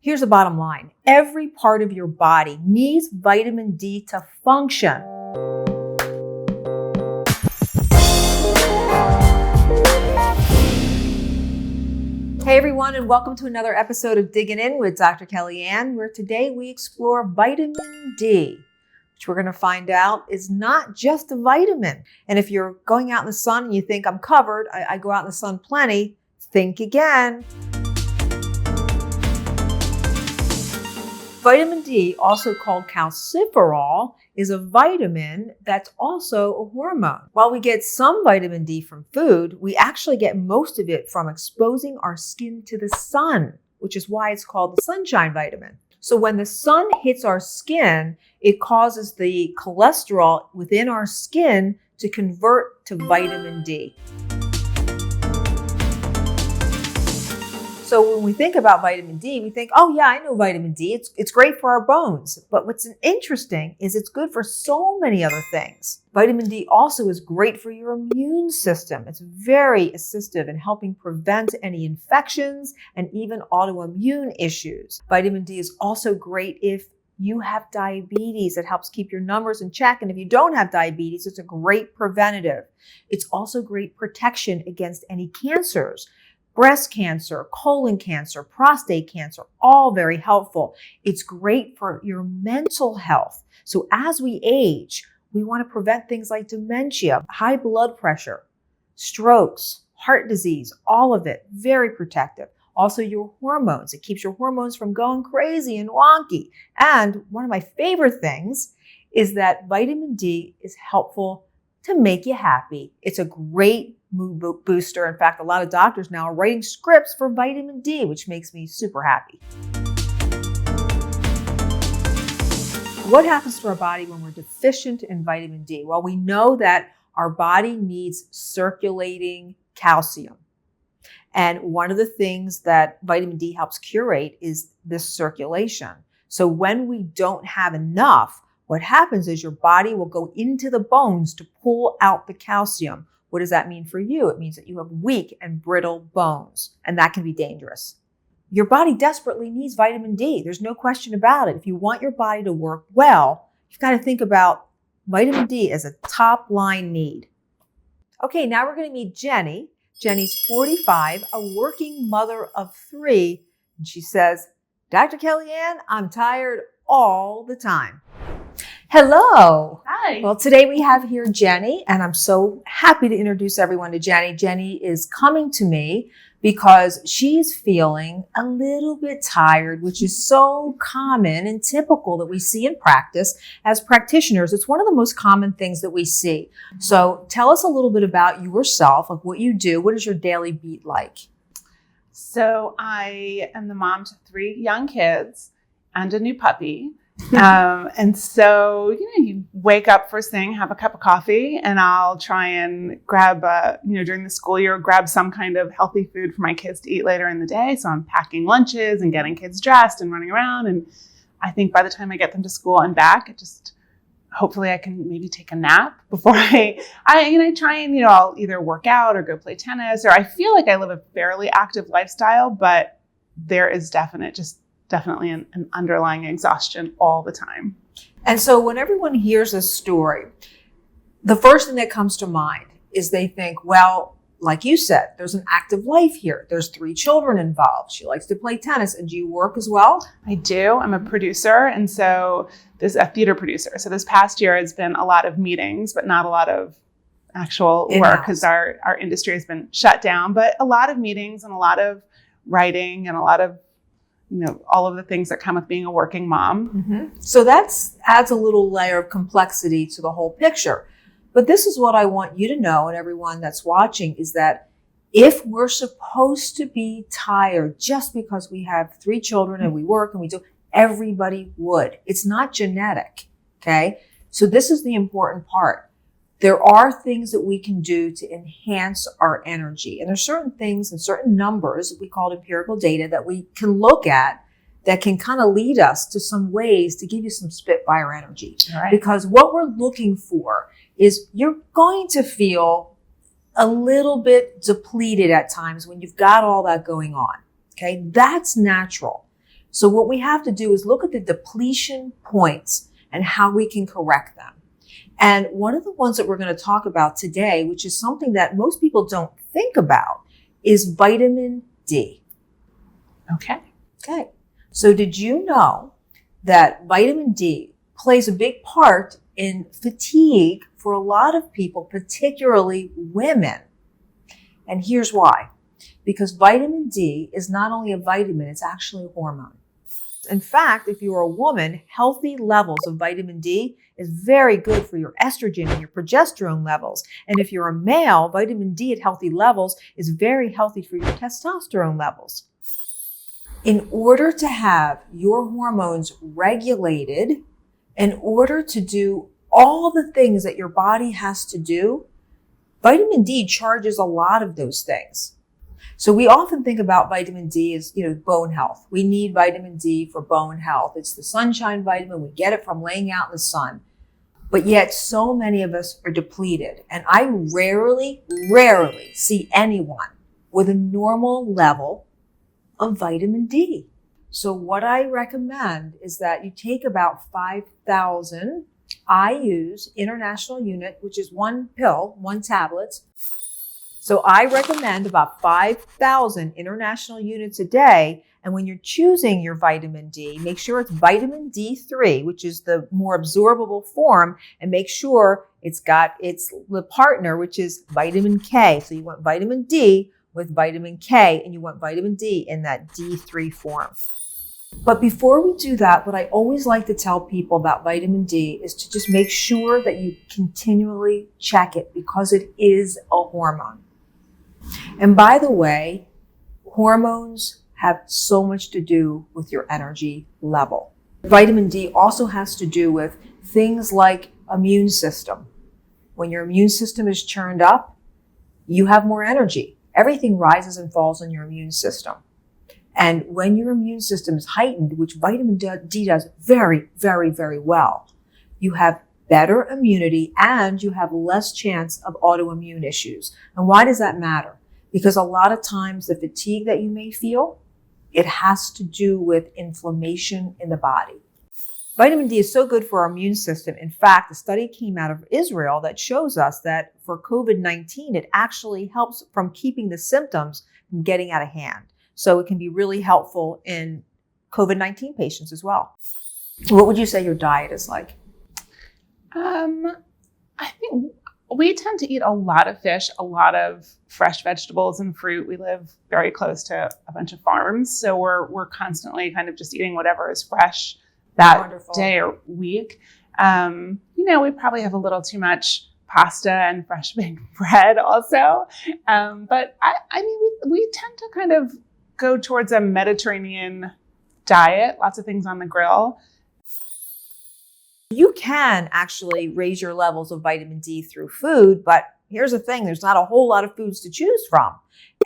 Here's the bottom line. Every part of your body needs vitamin D to function. Hey everyone, and welcome to another episode of Digging In with Dr. Kellyann, where today we explore vitamin D, which we're going to find out is not just a vitamin. And if you're going out in the sun and you think I'm covered, I go out in the sun plenty, think again. Vitamin D, also called calciferol, is a vitamin that's also a hormone. While we get some vitamin D from food, we actually get most of it from exposing our skin to the sun, which is why it's called the sunshine vitamin. So when the sun hits our skin, it causes the cholesterol within our skin to convert to vitamin D. So when we think about vitamin D, we think, oh yeah, I know vitamin D. It's great for our bones. But what's interesting is it's good for so many other things. Vitamin D also is great for your immune system. It's very assistive in helping prevent any infections and even autoimmune issues. Vitamin D is also great if you have diabetes. It helps keep your numbers in check. And if you don't have diabetes, it's a great preventative. It's also great protection against any cancers. Breast cancer, colon cancer, prostate cancer, all very helpful. It's great for your mental health. So as we age, we want to prevent things like dementia, high blood pressure, strokes, heart disease, all of it. Very protective. Also your hormones. It keeps your hormones from going crazy and wonky. And one of my favorite things is that vitamin D is helpful to make you happy. It's a great mood booster. In fact, a lot of doctors now are writing scripts for vitamin D, which makes me super happy. What happens to our body when we're deficient in vitamin D? Well, we know that our body needs circulating calcium. And one of the things that vitamin D helps curate is this circulation. So when we don't have enough, what happens is your body will go into the bones to pull out the calcium. What does that mean for you? It means that you have weak and brittle bones, and that can be dangerous. Your body desperately needs vitamin D. There's no question about it. If you want your body to work well, you've got to think about vitamin D as a top line need. Okay, now we're going to meet Jenny. Jenny's 45, a working mother of 3, and she says, Dr. Kellyann, I'm tired all the time. Hello. Hi. Well, today we have here Jenny, and I'm so happy to introduce everyone to Jenny. Jenny is coming to me because she's feeling a little bit tired, which is so common and typical that we see in practice as practitioners. It's one of the most common things that we see. So tell us a little bit about yourself, of what you do. What is your daily beat like? So I am the mom to 3 young kids and a new puppy. And so, you wake up first thing, have a cup of coffee, and I'll try and grab, during the school year, grab some kind of healthy food for my kids to eat later in the day. So I'm packing lunches and getting kids dressed and running around. And I think by the time I get them to school and back, hopefully I can maybe take a nap before I try and, I'll either work out or go play tennis, or I feel like I live a fairly active lifestyle, but there is definitely an underlying exhaustion all the time. And so when everyone hears this story, the first thing that comes to mind is they think, well, like you said, there's an active life here. There's 3 children involved. She likes to play tennis. And do you work as well? I do. I'm a producer. And so a theater producer. So this past year has been a lot of meetings, but not a lot of actual work because our industry has been shut down, but a lot of meetings and a lot of writing and a lot of all of the things that come with being a working mom. Mm-hmm. So that adds a little layer of complexity to the whole picture. But this is what I want you to know, and everyone that's watching, is that if we're supposed to be tired just because we have 3 children and we work and we do, everybody would. It's not genetic, okay? So this is the important part. There are things that we can do to enhance our energy. And there's certain things and certain numbers, we call it empirical data, that we can look at that can kind of lead us to some ways to give you some spitfire energy. Right. Because what we're looking for is you're going to feel a little bit depleted at times when you've got all that going on. Okay. That's natural. So what we have to do is look at the depletion points and how we can correct them. And one of the ones that we're going to talk about today, which is something that most people don't think about, is vitamin D. Okay. Okay. So did you know that vitamin D plays a big part in fatigue for a lot of people, particularly women? And here's why. Because vitamin D is not only a vitamin, it's actually a hormone. In fact, if you're a woman, healthy levels of vitamin D is very good for your estrogen and your progesterone levels. And if you're a male, vitamin D at healthy levels is very healthy for your testosterone levels. In order to have your hormones regulated, in order to do all the things that your body has to do, vitamin D charges a lot of those things. So we often think about vitamin D as, bone health. We need vitamin D for bone health. It's the sunshine vitamin. We get it from laying out in the sun. But yet so many of us are depleted. And I rarely see anyone with a normal level of vitamin D. So what I recommend is that you take about 5,000 IUs, international unit, which is one pill, one tablet. So I recommend about 5,000 international units a day. And when you're choosing your vitamin D, make sure it's vitamin D3, which is the more absorbable form, and make sure it's got the partner, which is vitamin K. So you want vitamin D with vitamin K, and you want vitamin D in that D3 form. But before we do that, what I always like to tell people about vitamin D is to just make sure that you continually check it, because it is a hormone. And by the way, hormones have so much to do with your energy level. Vitamin D also has to do with things like immune system. When your immune system is churned up, you have more energy. Everything rises and falls on your immune system. And when your immune system is heightened, which vitamin D does very, very, very well, you have better immunity and you have less chance of autoimmune issues. And why does that matter? Because a lot of times the fatigue that you may feel, it has to do with inflammation in the body. Vitamin D is so good for our immune system. In fact, a study came out of Israel that shows us that for COVID-19, it actually helps from keeping the symptoms from getting out of hand. So it can be really helpful in COVID-19 patients as well. What would you say your diet is like? I think we tend to eat a lot of fish, a lot of fresh vegetables and fruit. We live very close to a bunch of farms, so we're constantly kind of just eating whatever is fresh that Wonderful. day or week. We probably have a little too much pasta and fresh baked bread also. But we tend to kind of go towards a Mediterranean diet, lots of things on the grill. You can actually raise your levels of vitamin D through food, but here's the thing, there's not a whole lot of foods to choose from.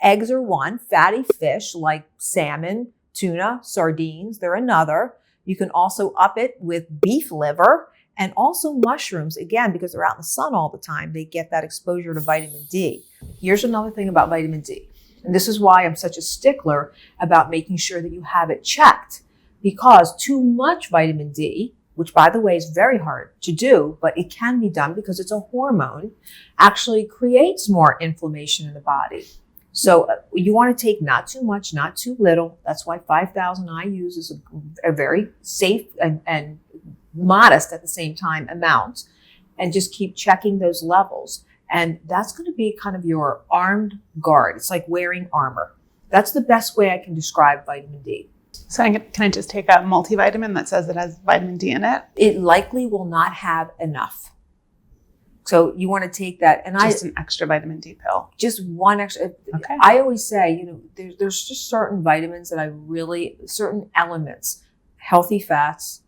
Eggs are one, fatty fish like salmon, tuna, sardines, they're another. You can also up it with beef liver and also mushrooms, again, because they're out in the sun all the time, they get that exposure to vitamin D. Here's another thing about vitamin D, and this is why I'm such a stickler about making sure that you have it checked, because too much vitamin D, which by the way is very hard to do, but it can be done because it's a hormone, actually creates more inflammation in the body. So you want to take not too much, not too little. That's why 5,000 IUs is a very safe and modest at the same time amount, and just keep checking those levels. And that's going to be kind of your armed guard. It's like wearing armor. That's the best way I can describe vitamin D. So can I just take a multivitamin that says it has vitamin D in it? It likely will not have enough. So you want to take that, and just an extra vitamin D pill. Just one extra. Okay. I always say, there's just certain vitamins that certain elements, healthy fats,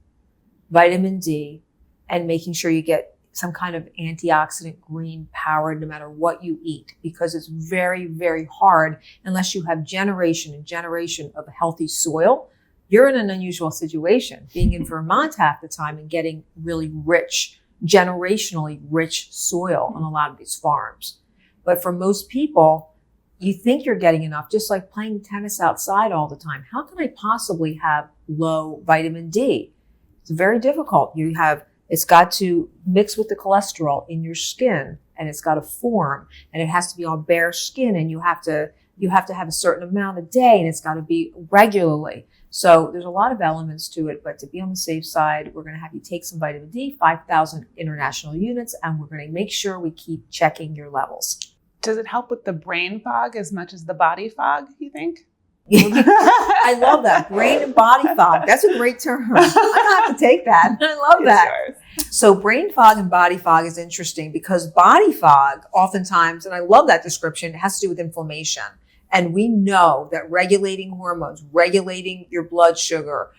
vitamin D, and making sure you get some kind of antioxidant green power no matter what you eat, because it's very, very hard unless you have generation and generation of healthy soil. You're in an unusual situation, being in Vermont half the time and getting really rich, generationally rich soil on a lot of these farms. But for most people, you think you're getting enough, just like playing tennis outside all the time. How can I possibly have low vitamin D? It's very difficult. It's got to mix with the cholesterol in your skin, and it's got to form, and it has to be on bare skin, and you have to have a certain amount a day, and it's got to be regularly. So there's a lot of elements to it, but to be on the safe side, we're going to have you take some vitamin D, 5,000 international units, and we're going to make sure we keep checking your levels. Does it help with the brain fog as much as the body fog, you think? I love that. Brain and body fog. That's a great term. I'm going to have to take that. I love that. Yours. So brain fog and body fog is interesting because body fog oftentimes, and I love that description, has to do with inflammation. And we know that regulating hormones, regulating your blood sugar,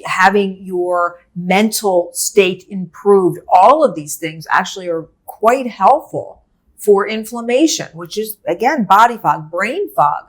having your mental state improved, all of these things actually are quite helpful for inflammation, which is, again, body fog, brain fog.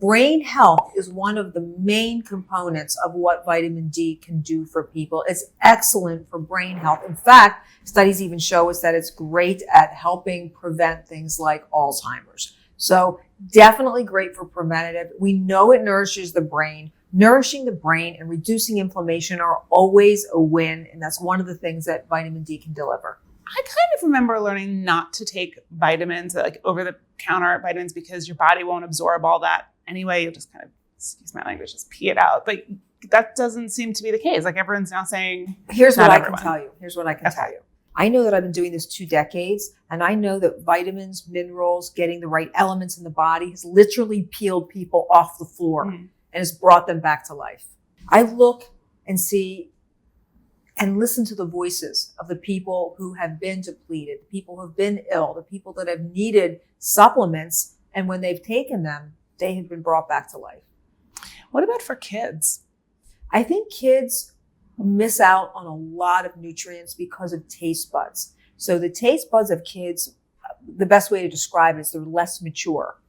Brain health is one of the main components of what vitamin D can do for people. It's excellent for brain health. In fact, studies even show us that it's great at helping prevent things like Alzheimer's. So definitely great for preventative. We know it nourishes the brain. Nourishing the brain and reducing inflammation are always a win. And that's one of the things that vitamin D can deliver. I kind of remember learning not to take vitamins, like over-the-counter vitamins, because your body won't absorb all that anyway. You'll just kind of, excuse my language, just pee it out. But that doesn't seem to be the case. Like everyone's now saying, Here's what I can everyone. tell you. Here's what I can tell you. I know that I've been doing this 2 decades, and I know that vitamins, minerals, getting the right elements in the body has literally peeled people off the floor and has brought them back to life. I look and see and listen to the voices of the people who have been depleted, the people who have been ill, the people that have needed supplements, and when they've taken them, they have been brought back to life. What about for kids? I think kids miss out on a lot of nutrients because of taste buds. So the taste buds of kids, the best way to describe it is they're less mature.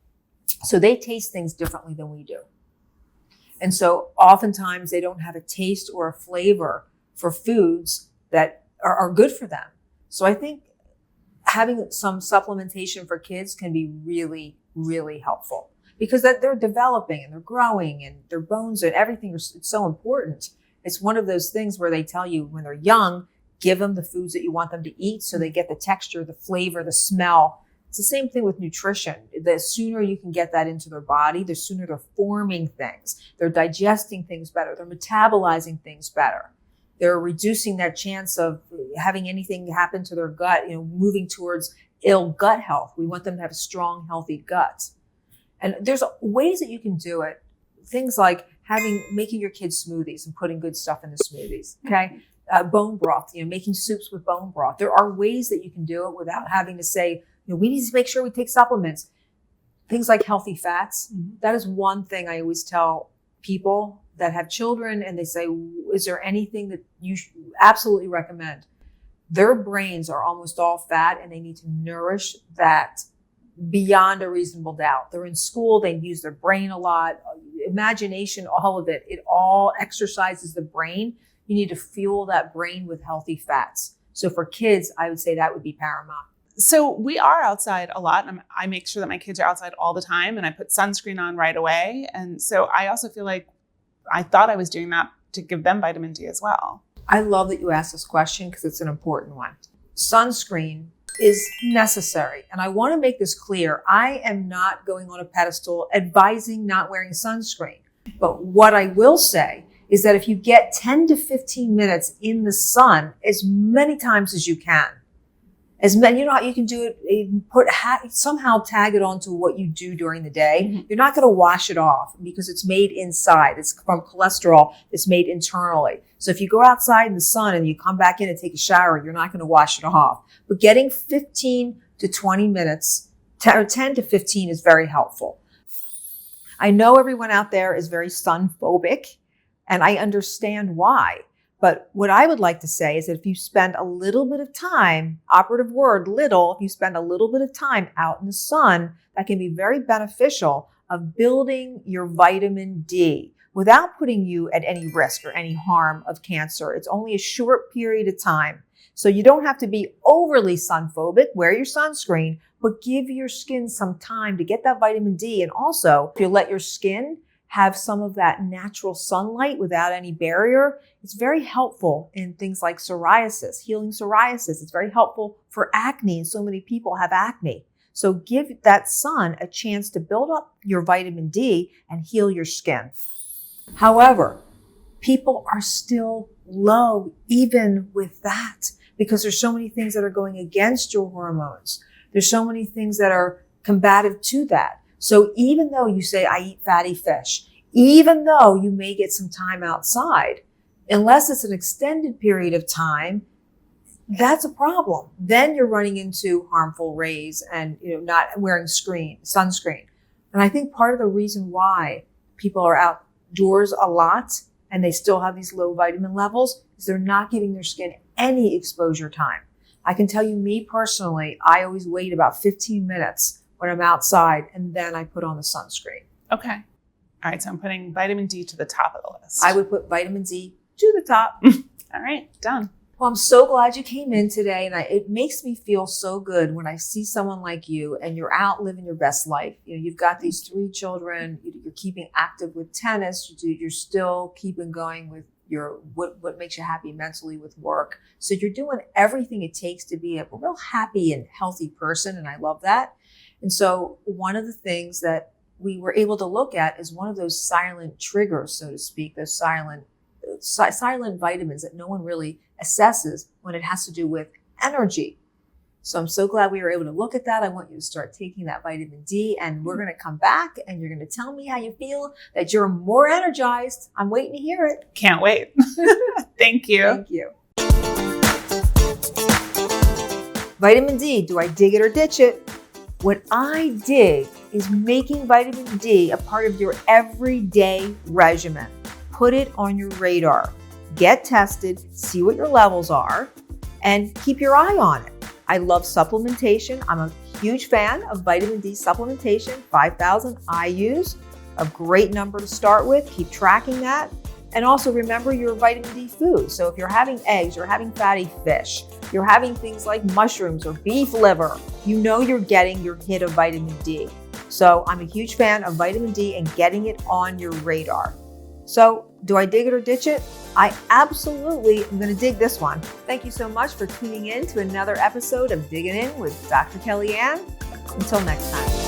So they taste things differently than we do. And so oftentimes they don't have a taste or a flavor for foods that are good for them. So I think having some supplementation for kids can be really, really helpful because that they're developing and they're growing and their bones and everything it's so important. It's one of those things where they tell you when they're young, give them the foods that you want them to eat so they get the texture, the flavor, the smell. It's the same thing with nutrition. The sooner you can get that into their body, the sooner they're forming things. They're digesting things better. They're metabolizing things better. They're reducing that chance of having anything happen to their gut, moving towards ill gut health. We want them to have a strong, healthy gut. And there's ways that you can do it. Things like making your kids smoothies and putting good stuff in the smoothies. Okay. Bone broth, making soups with bone broth. There are ways that you can do it without having to say, we need to make sure we take supplements. Things like healthy fats. Mm-hmm. That is one thing I always tell people that have children and they say, is there anything that you absolutely recommend? Their brains are almost all fat and they need to nourish that beyond a reasonable doubt. They're in school, they use their brain a lot, imagination, all of it. It all exercises the brain. You need to fuel that brain with healthy fats. So for kids, I would say that would be paramount. So we are outside a lot. I make sure that my kids are outside all the time and I put sunscreen on right away. And so I also feel like I thought I was doing that to give them vitamin D as well. I love that you asked this question because it's an important one. Sunscreen is necessary. And I want to make this clear. I am not going on a pedestal advising not wearing sunscreen. But what I will say is that if you get 10 to 15 minutes in the sun as many times as you can, you can do it, somehow tag it onto what you do during the day. Mm-hmm. You're not going to wash it off because it's made inside. It's from cholesterol. It's made internally. So if you go outside in the sun and you come back in and take a shower, you're not going to wash it off. But getting 15 to 20 minutes, or 10 to 15 is very helpful. I know everyone out there is very sun phobic, and I understand why. But what I would like to say is that if you spend a little bit of time, operative word, little, if you spend a little bit of time out in the sun, that can be very beneficial of building your vitamin D without putting you at any risk or any harm of cancer. It's only a short period of time. So you don't have to be overly sun phobic, wear your sunscreen, but give your skin some time to get that vitamin D. And also, if you let your skin have some of that natural sunlight without any barrier, it's very helpful in things like psoriasis, healing psoriasis. It's very helpful for acne, and so many people have acne. So give that sun a chance to build up your vitamin D and heal your skin. However, people are still low even with that because there's so many things that are going against your hormones. There's so many things that are combative to that. So even though you say, I eat fatty fish, even though you may get some time outside, unless it's an extended period of time, that's a problem. Then you're running into harmful rays and not wearing sunscreen. And I think part of the reason why people are outdoors a lot and they still have these low vitamin levels is they're not giving their skin any exposure time. I can tell you, me personally, I always wait about 15 minutes when I'm outside and then I put on the sunscreen. Okay. All right. So I'm putting vitamin D to the top of the list. I would put vitamin D to the top. All right. Done. Well, I'm so glad you came in today, and it makes me feel so good when I see someone like you and you're out living your best life. You've got these 3 children, you're keeping active with tennis, you're still keeping going with your what makes you happy mentally with work. So you're doing everything it takes to be a real happy and healthy person, and I love that. And so one of the things that we were able to look at is one of those silent triggers, so to speak, those silent vitamins that no one really assesses when it has to do with energy. So I'm so glad we were able to look at that. I want you to start taking that vitamin D, and we're going to come back and you're going to tell me how you feel, that you're more energized. I'm waiting to hear it. Can't wait. Thank you. Thank you. Vitamin D, do I dig it or ditch it? What I dig is making vitamin D a part of your everyday regimen. Put it on your radar. Get tested, see what your levels are, and keep your eye on it. I love supplementation. I'm a huge fan of vitamin D supplementation. 5,000 I use, a great number to start with. Keep tracking that. And also remember your vitamin D food. So if you're having eggs, you're having fatty fish, you're having things like mushrooms or beef liver, you're getting your hit of vitamin D. So I'm a huge fan of vitamin D and getting it on your radar. So do I dig it or ditch it? I absolutely am going to dig this one. Thank you so much for tuning in to another episode of Digging In with Dr. Kellyann. Until next time.